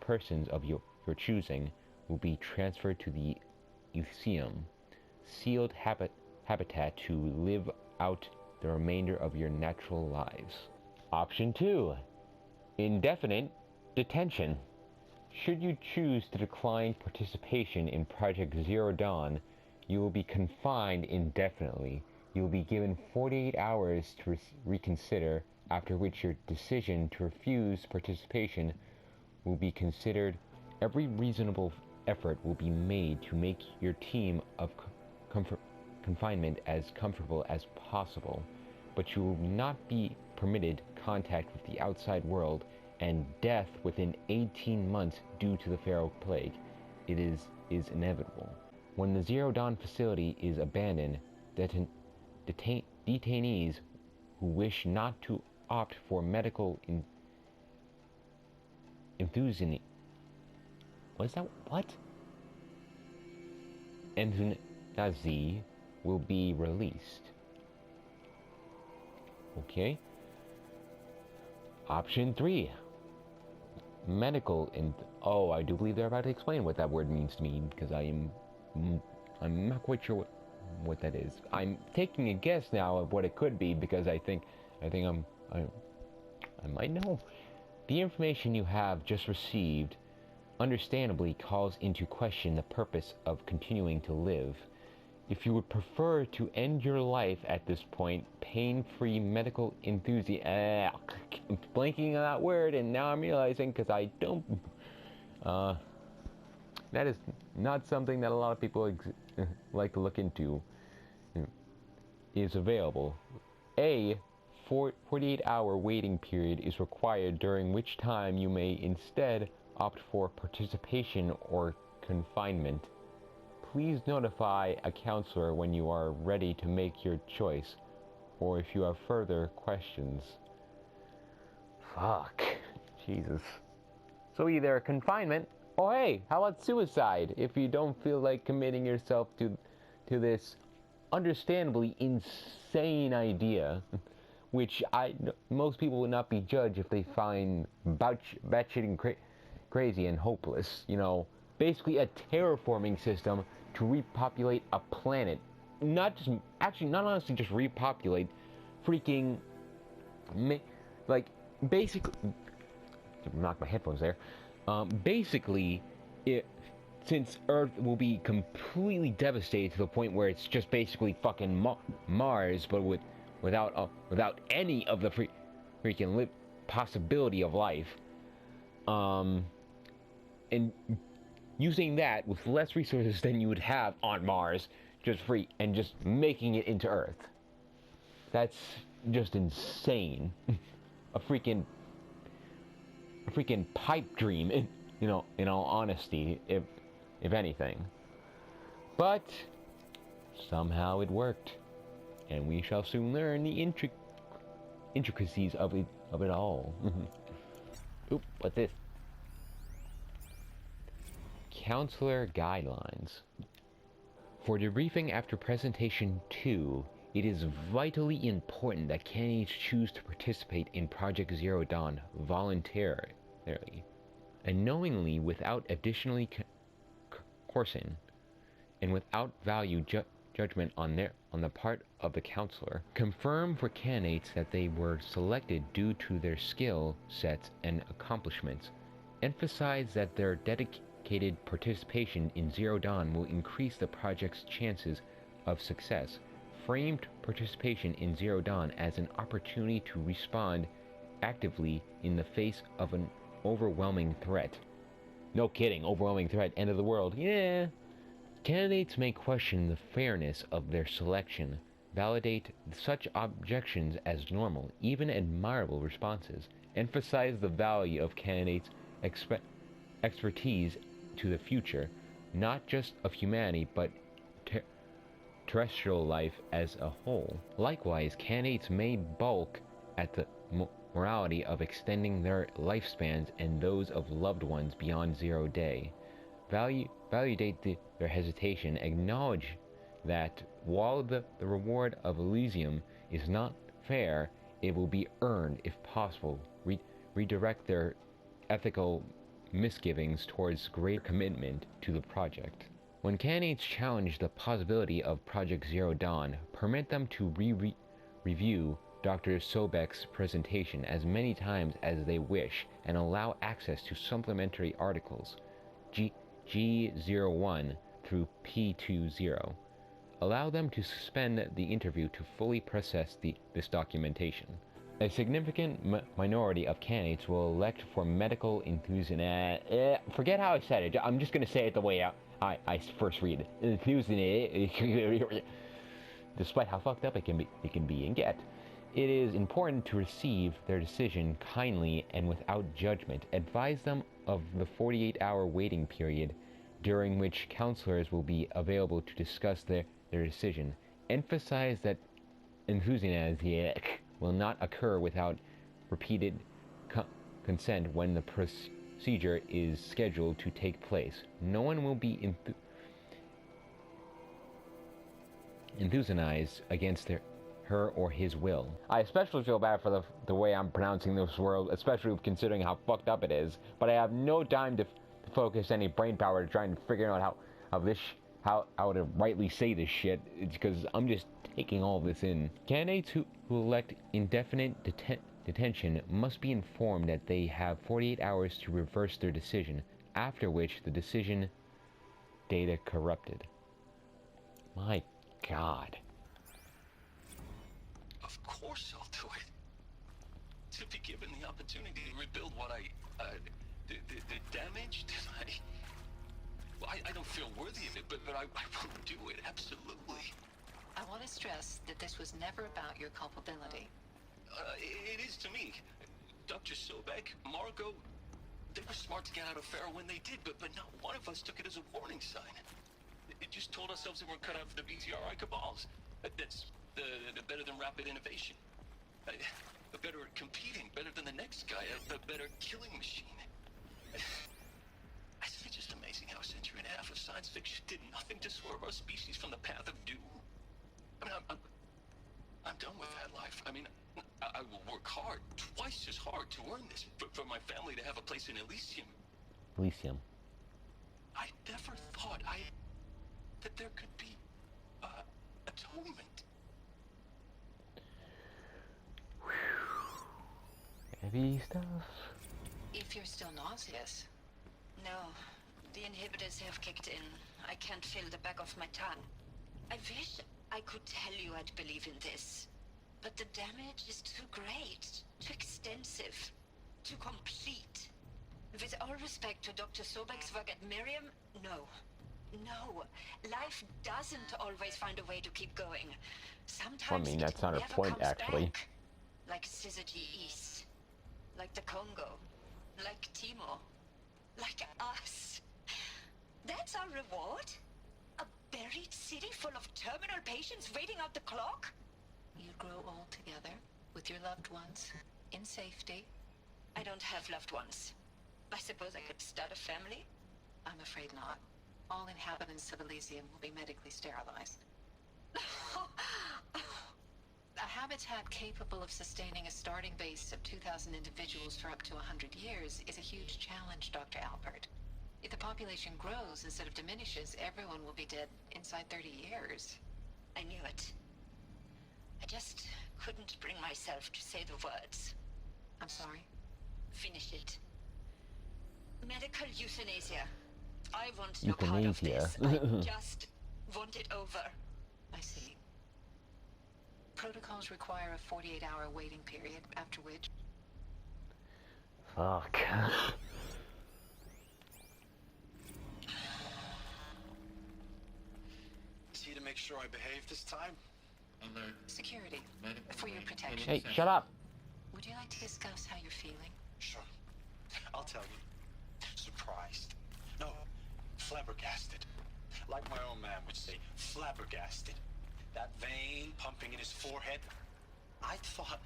Speaker 1: persons of your choosing will be transferred to the Elysium, sealed habitat to live out the remainder of your natural lives. Option 2, indefinite detention. Should you choose to decline participation in Project Zero Dawn, you will be confined indefinitely. You will be given 48 hours to reconsider, after which your decision to refuse participation will be considered. Every reasonable effort will be made to make your team of confinement as comfortable as possible, but you will not be permitted contact with the outside world, and death within 18 months due to the Pharaoh plague. It is inevitable. When the Zero Dawn facility is abandoned, detainees who wish not to opt for medical euthanasia will be released. Okay. Option 3, medical I do believe they're about to explain what that word means to me, because I'm not quite sure what that is. I'm taking a guess now of what it could be because I think I might know. The information you have just received understandably calls into question the purpose of continuing to live. If you would prefer to end your life at this point, pain-free medical enthusiast... I'm blanking on that word, and now I'm realizing because I don't... that is not something that a lot of people like to look into. Is available. A 48-hour waiting period is required, during which time you may instead opt for participation or confinement. Please notify a counselor when you are ready to make your choice, or if you have further questions. Fuck. Jesus. So either confinement, or hey, how about suicide, if you don't feel like committing yourself to this understandably insane idea, which most people would not be judged if they find batshit crazy and hopeless. You know, basically a terraforming system to repopulate a planet. Not honestly just repopulate, freaking, like, basically, knock my headphones there. Basically, since Earth will be completely devastated to the point where it's just basically fucking Mars, but without any of the freaking possibility of life, and using that with less resources than you would have on Mars, just making it into Earth. That's just insane. a freaking pipe dream, in all honesty, if anything. But somehow it worked, and we shall soon learn the intricacies of it all. Oop, what's this? Counselor Guidelines. For debriefing after Presentation 2, it is vitally important that candidates choose to participate in Project Zero Dawn voluntarily and knowingly, without additionally coercion and without value judgment on the part of the counselor. Confirm for candidates that they were selected due to their skill sets and accomplishments. Emphasize that their dedicated participation in Zero Dawn will increase the project's chances of success. Framed participation in Zero Dawn as an opportunity to respond actively in the face of an overwhelming threat. No kidding, overwhelming threat, end of the world, yeah. Candidates may question the fairness of their selection, validate such objections as normal, even admirable responses, emphasize the value of candidates' expertise to the future, not just of humanity, but terrestrial life as a whole. Likewise, candidates may balk at the morality of extending their lifespans and those of loved ones beyond 0 day. Validate their hesitation, acknowledge that while the reward of Elysium is not fair, it will be earned if possible. Redirect their ethical misgivings towards greater commitment to the project. When candidates challenge the possibility of Project Zero Dawn, permit them to review Dr. Sobek's presentation as many times as they wish and allow access to supplementary articles G01 through P20. Allow them to suspend the interview to fully process this documentation. A significant minority of candidates will elect for medical enthusiasm. Forget how I said it. I'm just going to say it the way I first read it. Enthusiasm. Despite how fucked up it can be and get. It is important to receive their decision kindly and without judgment. Advise them of the 48-hour waiting period during which counselors will be available to discuss their decision. Emphasize that enthusiasm will not occur without repeated consent when the procedure is scheduled to take place. No one will be enthusiastic against her or his will. I especially feel bad for the way I'm pronouncing this word, especially considering how fucked up it is, but I have no time to focus any brain power to try and figure out how this how I would rightly say this shit. It's because I'm just taking all this in. Candidates who elect indefinite detention must be informed that they have 48 hours to reverse their decision, after which the decision data corrupted. My God.
Speaker 11: Of course I'll do it. To be given the opportunity to rebuild what the damage that I don't feel worthy of it, but I will do it, absolutely.
Speaker 4: I want to stress that this was never about your culpability.
Speaker 11: It is to me. Dr. Sobek, Margot, they were smart to get out of Pharaoh when they did, but not one of us took it as a warning sign. It just told ourselves that we're cut out for the BTRI cabals. That's the better than rapid innovation. Better at competing, better than the next guy, a better killing machine. I think it's just amazing how a century and a half of science fiction did nothing to swerve our species from the path of doom. I mean, I'm done with that life. I mean, I will work hard, twice as hard to earn this, for my family to have a place in Elysium.
Speaker 1: Elysium.
Speaker 11: I never thought that there could be atonement.
Speaker 1: Heavy stuff.
Speaker 4: If you're still nauseous.
Speaker 10: No, the inhibitors have kicked in. I can't feel the back of my tongue. I wish I could tell you I'd believe in this. But the damage is too great, too extensive, too complete. With all respect to Dr. Sobek's work at Miriam, no. No, life doesn't always find a way to keep going. Sometimes
Speaker 1: I mean, that's not her
Speaker 10: never
Speaker 1: point,
Speaker 10: comes
Speaker 1: actually.
Speaker 10: back. Like Syzygy East. Like the Congo. Like Timor. Like us. That's our reward? A buried city full of terminal patients waiting out the clock?
Speaker 4: You grow old together, with your loved ones, in safety.
Speaker 10: I don't have loved ones. I suppose I could start a family?
Speaker 4: I'm afraid not. All inhabitants of Elysium will be medically sterilized. A habitat capable of sustaining a starting base of 2,000 individuals for up to 100 years is a huge challenge, Dr. Alpert. If the population grows instead of diminishes, everyone will be dead inside 30 years.
Speaker 10: I knew it. I just couldn't bring myself to say the words.
Speaker 4: I'm sorry?
Speaker 10: Finish it. Medical euthanasia. I want no part of this. I just want it over.
Speaker 4: I see. Protocols require a 48-hour waiting period, after which...
Speaker 1: Fuck.
Speaker 7: See to make sure I behave this time?
Speaker 5: Alert.
Speaker 4: Security. For your protection.
Speaker 1: Hey, shut up.
Speaker 4: Would you like to discuss how you're feeling?
Speaker 7: Sure. I'll tell you. Surprised. No, flabbergasted. Like my own man would say, flabbergasted. That vein pumping in his forehead. I thought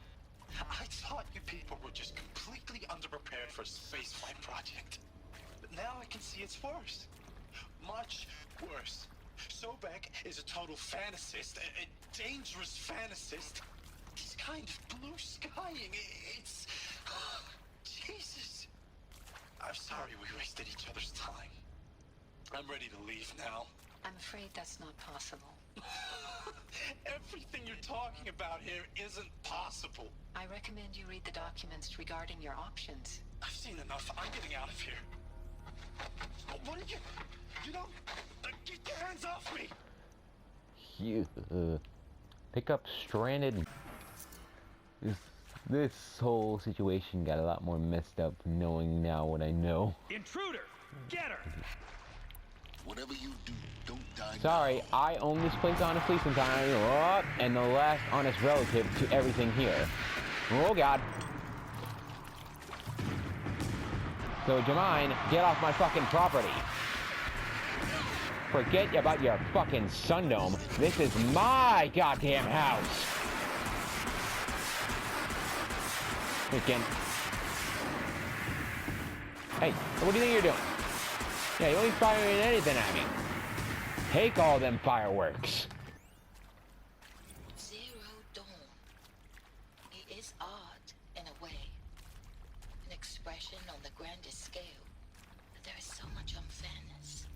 Speaker 7: you people were just completely underprepared for a spaceflight project. But now I can see it's worse. Much worse. Sobek is a total fantasist, a dangerous fantasist. He's kind of blue skying. It's... Jesus. I'm sorry we wasted each other's time. I'm ready to leave now.
Speaker 4: I'm afraid that's not possible.
Speaker 7: Everything you're talking about here isn't possible.
Speaker 4: I recommend you read the documents regarding your options.
Speaker 7: I've seen enough. I'm getting out of here. What are you... You know... Get your hands off me!
Speaker 1: You, pick up Stranded. This whole situation got a lot more messed up knowing now what I know.
Speaker 14: Intruder! Get her!
Speaker 2: Whatever you do, don't die.
Speaker 1: Sorry, I own this place honestly since I'm and the last honest relative to everything here. Oh god. So Jermaine, get off my fucking property. Forget about your fucking Sundome. This is my goddamn house. Freaking. Hey, what do you think you're doing? Yeah, you ain't firing anything at me. Take all them fireworks.
Speaker 12: Zero Dawn. It is art, in a way. An expression on the grandest scale. But there is so much unfairness.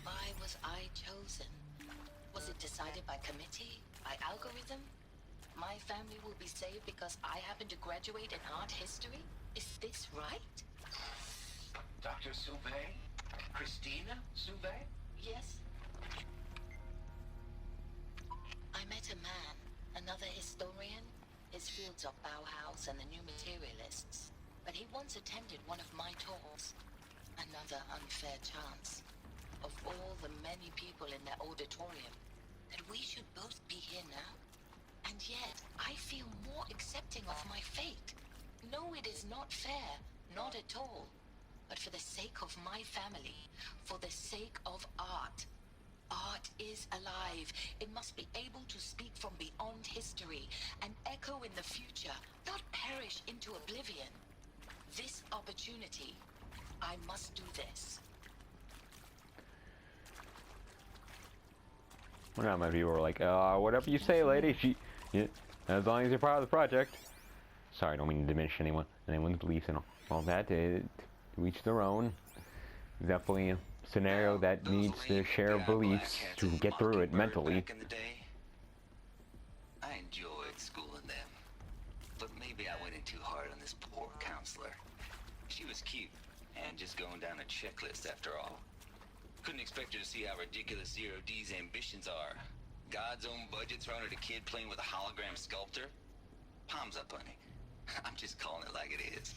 Speaker 12: Why was I chosen? Was it decided by committee? By algorithm? My family will be saved because I happen to graduate in art history? Is this right?
Speaker 14: Dr. Sauvé? Christina Sauvé?
Speaker 12: Yes. I met a man, another historian. His fields are Bauhaus and the New Materialists. But he once attended one of my talks. Another unfair chance. Of all the many people in that auditorium, that we should both be here now. And yet, I feel more accepting of my fate. No, it is not fair. Not at all. But for the sake of my family, for the sake of art. Art is alive. It must be able to speak from beyond history and echo in the future, not perish into oblivion. This opportunity, I must do this.
Speaker 1: Well, now my people were like, whatever you say, lady. Yeah, as long as you're part of the project. Sorry, I don't mean to diminish anyone's beliefs and all that. To each their own. Definitely a scenario that needs to share beliefs to get through it mentally.
Speaker 8: Back in the day, I enjoyed schooling them. But maybe I went in too hard on this poor counselor. She was cute, and just going down a checklist after all. Couldn't expect her to see how ridiculous Zero D's ambitions are. God's own budget thrown at a kid playing with a hologram sculptor? Palms up, honey. I'm just calling it like it is.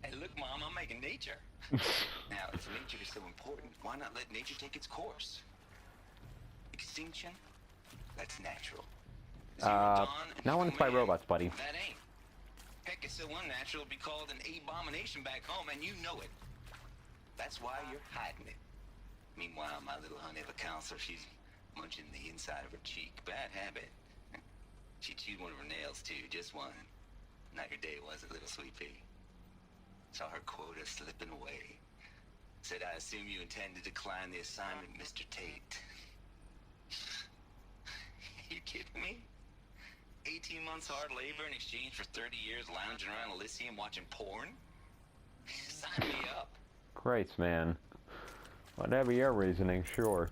Speaker 8: Hey, look, Mom, I'm making nature. Now, if nature is so important, why not let nature take its course? Extinction? That's natural.
Speaker 1: Not when it's by robots, buddy.
Speaker 8: That ain't. Heck, it's so unnatural it'd be called an abomination back home, and you know it. That's why you're hiding it. Meanwhile, my little honey of a counselor, she's munching the inside of her cheek. Bad habit. She chewed one of her nails, too. Just one. Not your day, was it, little sweet pea? Saw her quota slipping away. Said, I assume you intend to decline the assignment, Mr. Tate. You kidding me? 18 months hard labor in exchange for 30 years lounging around Elysium watching porn? Sign me up.
Speaker 1: Christ, man. Whatever your reasoning, sure.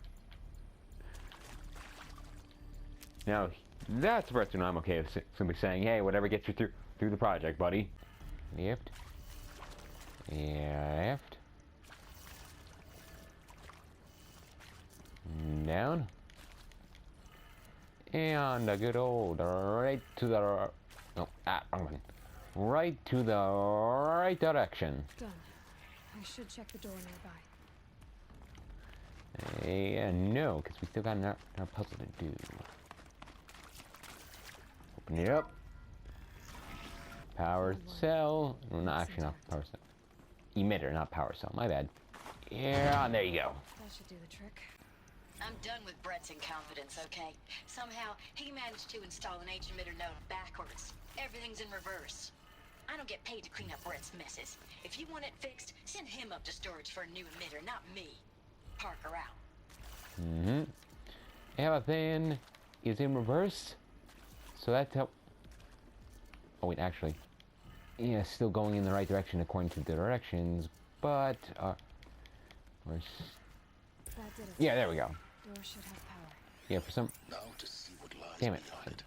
Speaker 1: Now, that's the person I'm okay with simply saying, hey, whatever gets you through the project, buddy. Left. Left. Down. And a good old right to the... No, wrong one. Right to the right direction.
Speaker 3: Done. I should check the door nearby.
Speaker 1: And no, because we still got our puzzle to do. Open it up. Power cell. Well, not actually, not power cell. Emitter, not power cell. My bad. Yeah, there you go.
Speaker 3: That should do the trick.
Speaker 10: I'm done with Brett's incompetence, okay? Somehow, he managed to install an H-emitter node backwards. Everything's in reverse. I don't get paid to clean up Brett's messes. If you want it fixed, send him up to storage for a new emitter, not me. Parker out.
Speaker 1: Mm-hmm. Everything is in reverse. So that's how... Oh, wait, actually. Yeah, still going in the right direction according to the directions, but... We're...
Speaker 3: That did it.
Speaker 1: Yeah, there we go.
Speaker 3: Door should have power.
Speaker 1: Yeah, for some...
Speaker 2: Now to see what lies
Speaker 1: Damn it.
Speaker 2: behind it.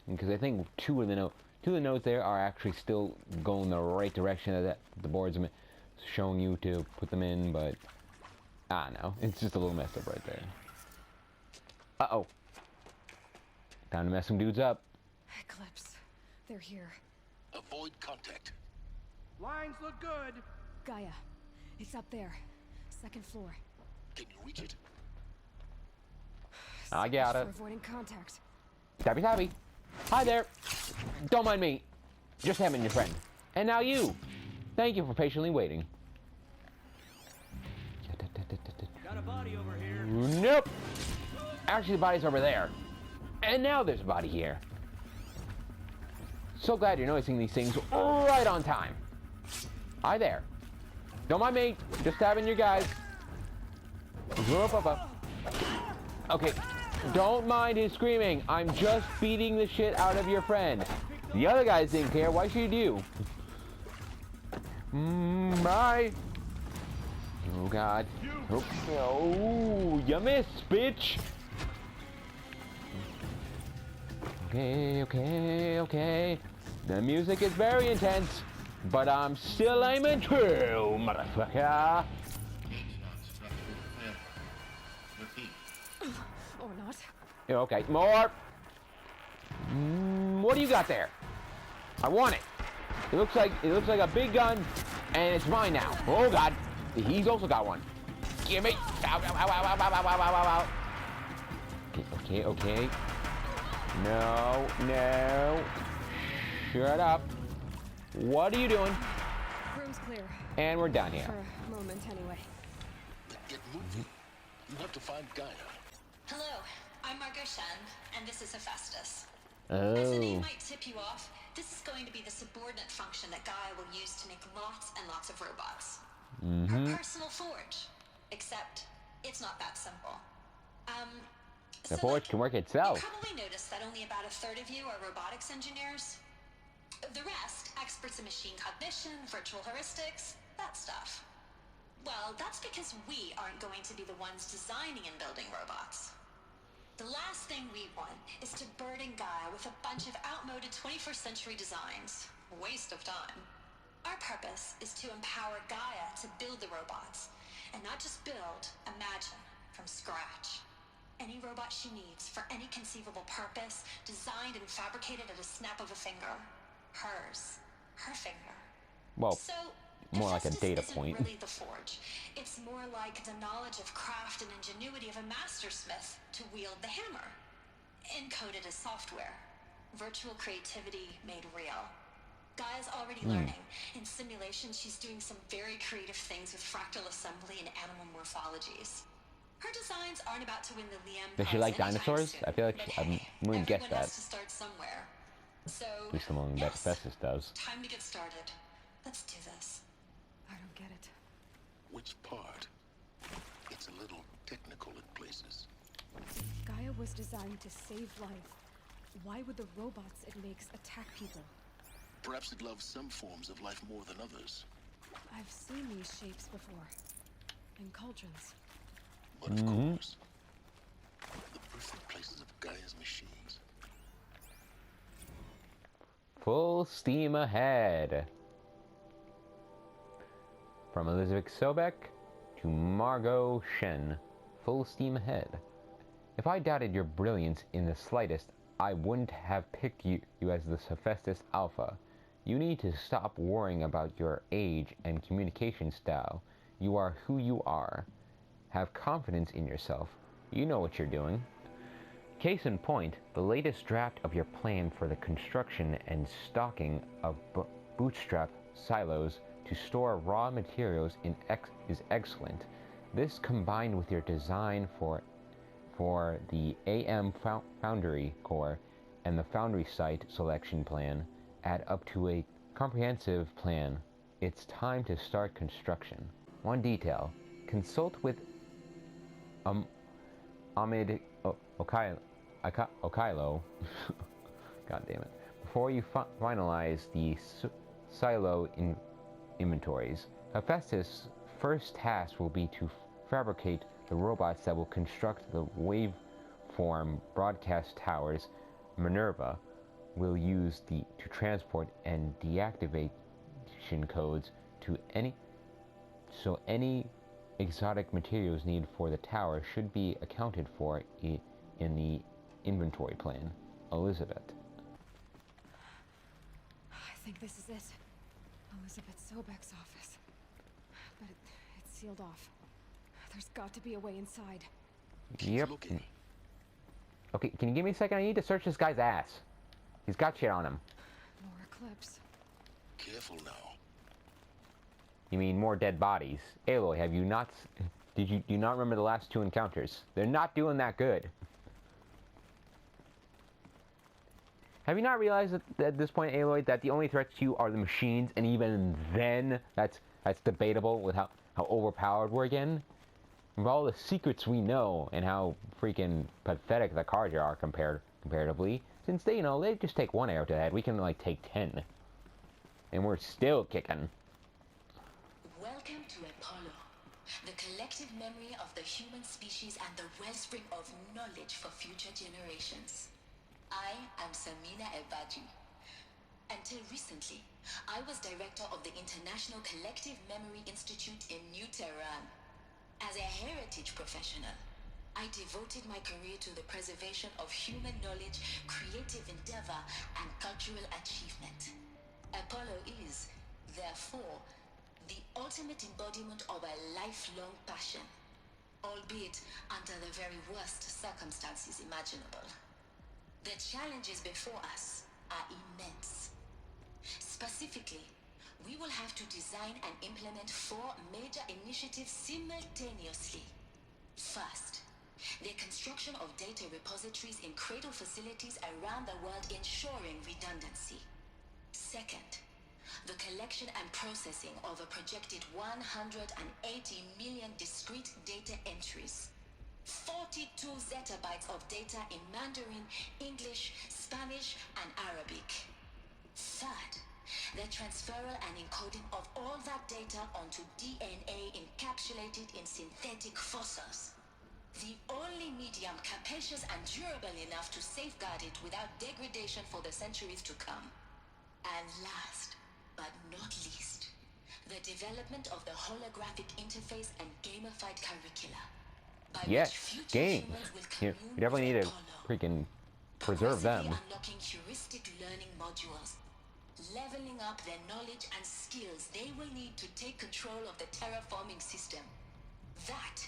Speaker 1: Because I think two of the notes there are actually still going the right direction that the board's showing you to put them in, but... no. It's just a little messed up right there. Uh-oh. Time to mess some dudes up.
Speaker 3: Eclipse. They're here.
Speaker 2: Avoid contact.
Speaker 15: Lines look good.
Speaker 3: Gaia. It's up there. Second floor.
Speaker 2: Can you reach it?
Speaker 1: I got it.
Speaker 3: For avoiding contact.
Speaker 1: Tappy tappy. Hi there. Don't mind me. Just him and your friend. And now you. Thank you for patiently waiting.
Speaker 15: Got a body over here.
Speaker 1: Nope. Actually, the body's over there. And now there's a body here. So glad you're noticing these things right on time. Hi there. Don't mind me. Just stabbing your guys. Okay. Don't mind his screaming. I'm just beating the shit out of your friend. The other guys didn't care. Why should you? Bye. Oh god. Oh, oh, you missed, bitch! Okay. The music is very intense, but I'm still aiming true, motherfucker.
Speaker 3: Or not.
Speaker 1: Okay, more. What do you got there? I want it. It looks like a big gun, and it's mine now. Oh god, he's also got one. Give me. Ow, ow, ow, ow, ow, ow, ow, ow, ow. Okay. No. Shut up. What are you doing?
Speaker 3: Room's clear.
Speaker 1: And we're done here.
Speaker 3: For a moment, anyway.
Speaker 2: Get moving. You have to find Gaia.
Speaker 16: Hello, I'm Margot Shen, and this is Hephaestus.
Speaker 1: Oh.
Speaker 16: As the name might tip you off, this is going to be the subordinate function that Gaia will use to make lots and lots of robots. Her personal forge. Except, it's not that simple.
Speaker 1: The forge can work itself.
Speaker 16: You probably noticed that only about a third of you are robotics engineers. The rest, experts in machine cognition, virtual heuristics, that stuff. Well, that's because we aren't going to be the ones designing and building robots. The last thing we want is to burden Gaia with a bunch of outmoded 21st century designs. Waste of time. Our purpose is to empower Gaia to build the robots, and not just build, imagine, from scratch. Any robot she needs for any conceivable purpose, designed and fabricated at a snap of a finger. Hers. Her finger.
Speaker 1: Well,
Speaker 16: so,
Speaker 1: more like a data
Speaker 16: isn't
Speaker 1: point.
Speaker 16: Really the forge. It's more like the knowledge of craft and ingenuity of a mastersmith to wield the hammer. Encoded as software. Virtual creativity made real. Gaia's already learning. In simulation, she's doing some very creative things with fractal assembly and animal morphologies. Her designs aren't about to win the Liam
Speaker 1: Does she
Speaker 16: Prize
Speaker 1: like
Speaker 16: anytime
Speaker 1: dinosaurs?
Speaker 16: soon,
Speaker 1: I feel like
Speaker 16: but
Speaker 1: I
Speaker 16: hey,
Speaker 1: wouldn't guess
Speaker 16: everyone
Speaker 1: that.
Speaker 16: has to start somewhere. So,
Speaker 1: At least among
Speaker 16: yes,
Speaker 1: Festus does.
Speaker 16: time to get started. Let's do this.
Speaker 3: I don't get it.
Speaker 2: Which part? It's a little technical in places.
Speaker 3: If Gaia was designed to save life, why would the robots it makes attack people?
Speaker 2: Perhaps it loves some forms of life more than others.
Speaker 3: I've seen these shapes before. In cauldrons.
Speaker 2: But of course, the perfect places of Gaia's machines.
Speaker 1: Full steam ahead. From Elizabeth Sobek to Margot Shen. Full steam ahead. If I doubted your brilliance in the slightest, I wouldn't have picked you as the Hephaestus Alpha. You need to stop worrying about your age and communication style. You are who you are. Have confidence in yourself. You know what you're doing. Case in point, the latest draft of your plan for the construction and stocking of bootstrap silos to store raw materials is excellent. This, combined with your design for the AM Foundry core and the Foundry site selection plan, add up to a comprehensive plan. It's time to start construction. One detail: consult with Ahmed Okailo, god damn it, before you finalize the silo inventories. Hephaestus' first task will be to fabricate the robots that will construct the waveform broadcast towers Minerva will use to transport and deactivation codes to any exotic materials needed for the tower should be accounted for in the inventory plan. Elizabeth.
Speaker 3: I think this is it. Elizabeth Sobek's office. But it's sealed off. There's got to be a way inside.
Speaker 1: Yep. Okay, can you give me a second? I need to search this guy's ass. He's got shit on him.
Speaker 3: More Eclipse.
Speaker 2: Careful now.
Speaker 1: You mean more dead bodies? Aloy, have you not... do you not remember the last two encounters? They're not doing that good. Have you not realized that at this point, Aloy, that the only threats to you are the machines, and even then, that's debatable with how overpowered we're getting? With all the secrets we know, and how freaking pathetic the cards are comparatively, since they just take one arrow to the head, we can, like, take 10. And we're still kicking.
Speaker 12: Welcome to Apollo. the collective memory of the human species and the wellspring of knowledge for future generations. I am Samina Elbaji. Until recently, I was director of the International Collective Memory Institute in New Tehran. As a heritage professional, I devoted my career to the preservation of human knowledge, creative endeavor, and cultural achievement. Apollo is, therefore, the ultimate embodiment of a lifelong passion, albeit under the very worst circumstances imaginable. The challenges before us are immense. Specifically, we will have to design and implement 4 major initiatives simultaneously. First, the construction of data repositories in cradle facilities around the world, ensuring redundancy. Second, the collection and processing of a projected 180 million discrete data entries. 42 zettabytes of data in Mandarin, English, Spanish, and Arabic. Third, the transferal and encoding of all that data onto DNA encapsulated in synthetic fossils. The only medium capacious and durable enough to safeguard it without degradation for the centuries to come. And last, but not least, the development of the holographic interface and gamified curricula.
Speaker 1: Yes, games. You definitely need to freaking preserve them.
Speaker 12: Unlocking heuristic learning modules, leveling up their knowledge and skills they will need to take control of the terraforming system. That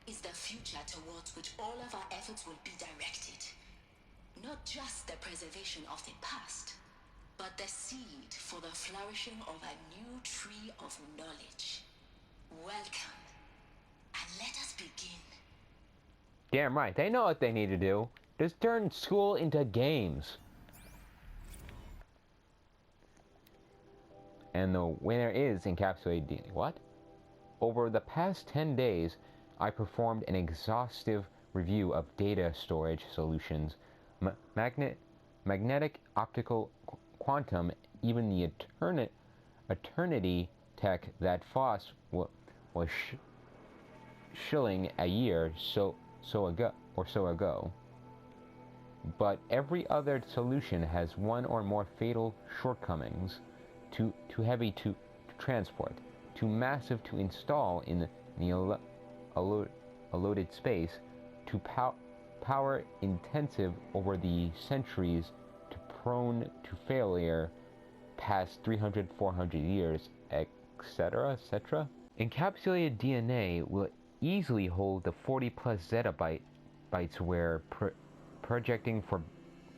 Speaker 12: is the future towards which all of our efforts will be directed. Not just the preservation of the past, but the seed for the flourishing of a new tree of knowledge. Welcome, and let us begin.
Speaker 1: Damn right, they know what they need to do. Just turn school into games. And the winner is encapsulated DNA. What? Over the past 10 days, I performed an exhaustive review of data storage solutions, magnetic, optical, quantum, even the eternity tech that Foss was shilling a year so ago. But every other solution has one or more fatal shortcomings: too heavy to transport, too massive to install in the allotted space, too power intensive over the centuries, too prone to failure past 300-400 years, etc., etc. Encapsulated DNA will easily hold the 40 plus zettabytes we're projecting for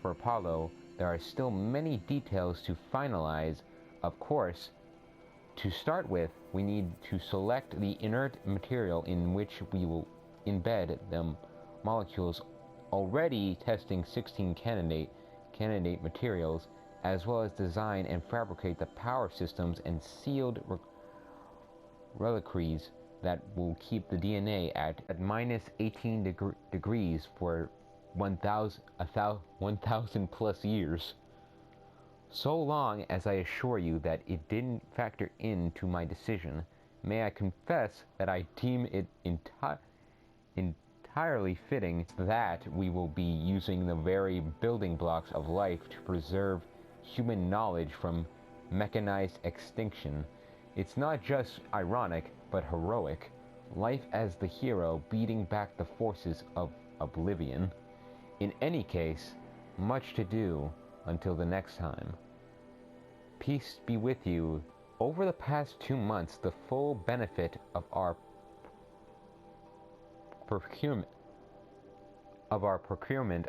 Speaker 1: Apollo. There are still many details to finalize. Of course, to start with, we need to select the inert material in which we will embed the molecules, already testing 16 candidate materials, as well as design and fabricate the power systems and sealed reliquaries that will keep the DNA at minus 18 degrees for 1,000 plus years. So long as I assure you that it didn't factor into my decision, may I confess that I deem it entirely fitting that we will be using the very building blocks of life to preserve human knowledge from mechanized extinction. It's not just ironic, but heroic. Life as the hero beating back the forces of oblivion. In any case, much to do until the next time. Peace be with you. Over the past 2 months, the full benefit of our procurement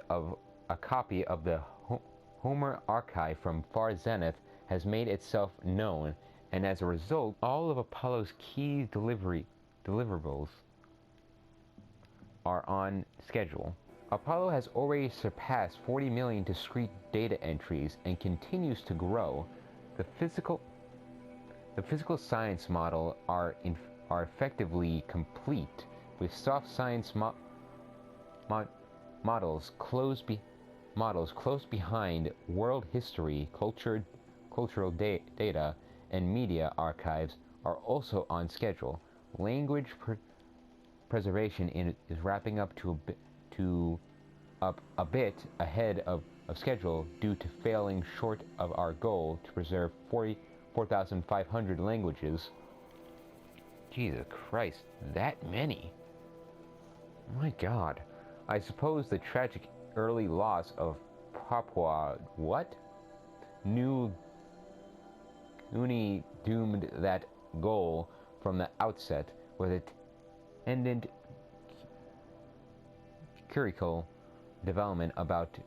Speaker 1: of a copy of the Homer archive from Far Zenith has made itself known, and as a result, all of Apollo's key deliverables are on schedule. Apollo has already surpassed 40 million discrete data entries and continues to grow. The physical science model are effectively complete, with soft science models close behind. World history, cultural data, and media archives are also on schedule. Language preservation is wrapping up a bit ahead of schedule due to failing short of our goal to preserve 44,500 languages. Jesus Christ, that many? Oh my God. I suppose the tragic early loss of Papua New Guinea doomed that goal from the outset, with attendant curricle development about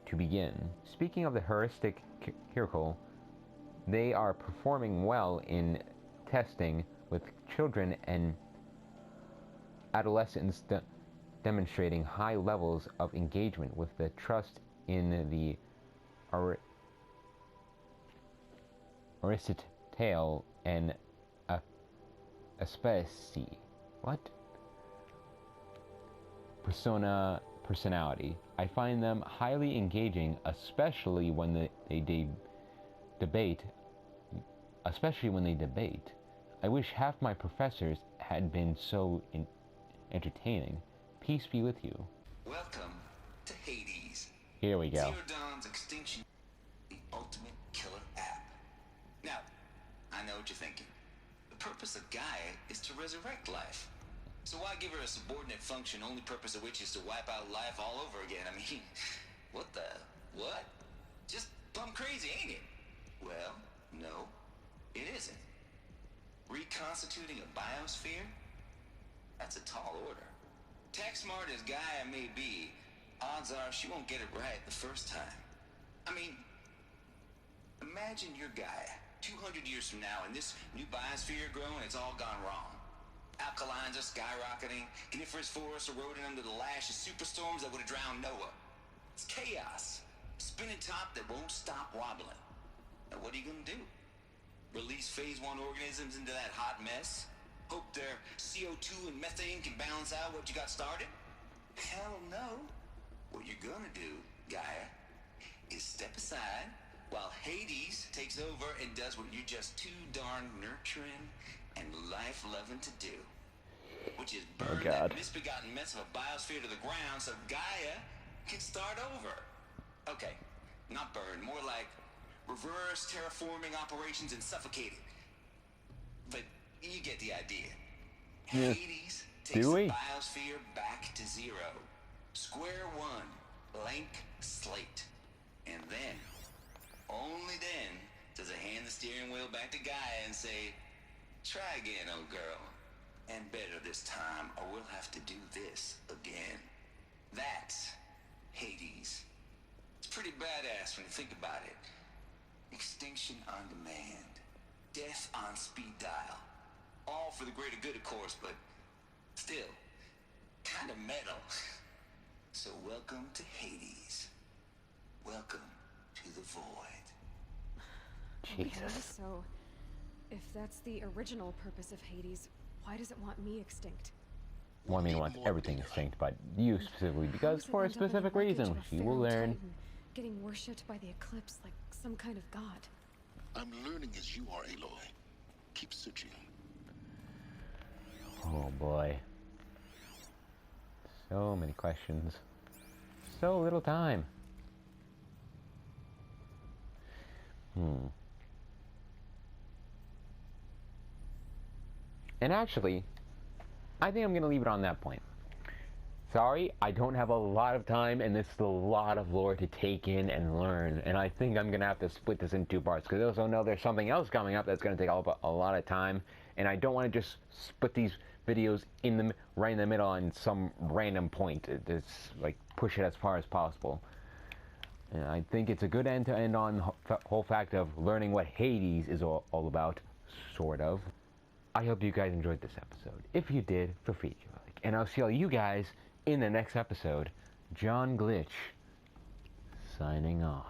Speaker 1: to begin. Speaking of the heuristic curricle, they are performing well in testing with children and adolescents, demonstrating high levels of engagement with the trust in the Aristotle and Aspace. What? Personality. I find them highly engaging, especially when they debate. I wish half my professors had been so entertaining. Peace be with you.
Speaker 8: Welcome to Hades.
Speaker 1: Here we go.
Speaker 8: Zero Dawn's Extinction, the ultimate killer app. Now, I know what you're thinking. The purpose of Gaia is to resurrect life. So why give her a subordinate function, only purpose of which is to wipe out life all over again? I mean, what? Just plumb crazy, ain't it? Well, no, it isn't. Reconstituting a biosphere? That's a tall order. Tech smart as Gaia may be, odds are she won't get it right the first time. I mean, imagine you're Gaia, 200 years from now, and this new biosphere growing, it's all gone wrong. Alkalines are skyrocketing, coniferous forests eroding under the lash of superstorms that would have drowned Noah. It's chaos. Spinning top that won't stop wobbling. Now what are you gonna do? Release phase 1 organisms into that hot mess? Hope their CO2 and methane can balance out what you got started? Hell no. What you're gonna do, Gaia, is step aside while Hades takes over and does what you're just too darn nurturing and life-loving to do, which is burn that misbegotten mess of a biosphere to the ground so Gaia can start over. Okay, not burn, more like reverse terraforming operations and suffocate it. But you get the idea.
Speaker 1: Yeah.
Speaker 8: Hades takes the biosphere back to zero. Square one, blank slate. And then, only then, does it hand the steering wheel back to Gaia and say, try again, old girl. And better this time, or we'll have to do this again. That's Hades. It's pretty badass when you think about it. Extinction on demand. Death on speed dial. All for the greater good, of course, but still, kind of metal. So welcome to Hades. Welcome to the void.
Speaker 1: Jesus.
Speaker 3: Okay, so if that's the original purpose of Hades, why does it want me extinct?
Speaker 1: Well, I mean, it wants everything extinct, but you specifically, because for a specific reason, which you will learn.
Speaker 3: Getting worshipped by the Eclipse like some kind of god.
Speaker 2: I'm learning as you are, Aloy. Keep searching.
Speaker 1: Oh boy. So many questions. So little time. And actually, I think I'm going to leave it on that point. Sorry, I don't have a lot of time, and this is a lot of lore to take in and learn. And I think I'm going to have to split this in 2 parts, because I also know there's something else coming up that's going to take a lot of time. And I don't want to just split these videos right in the middle on some random point. It's like push it as far as possible. And I think it's a good end to end on the whole fact of learning what Hades is all about, sort of. I hope you guys enjoyed this episode. If you did, feel free to like. And I'll see all you guys in the next episode. John Glitch, signing off.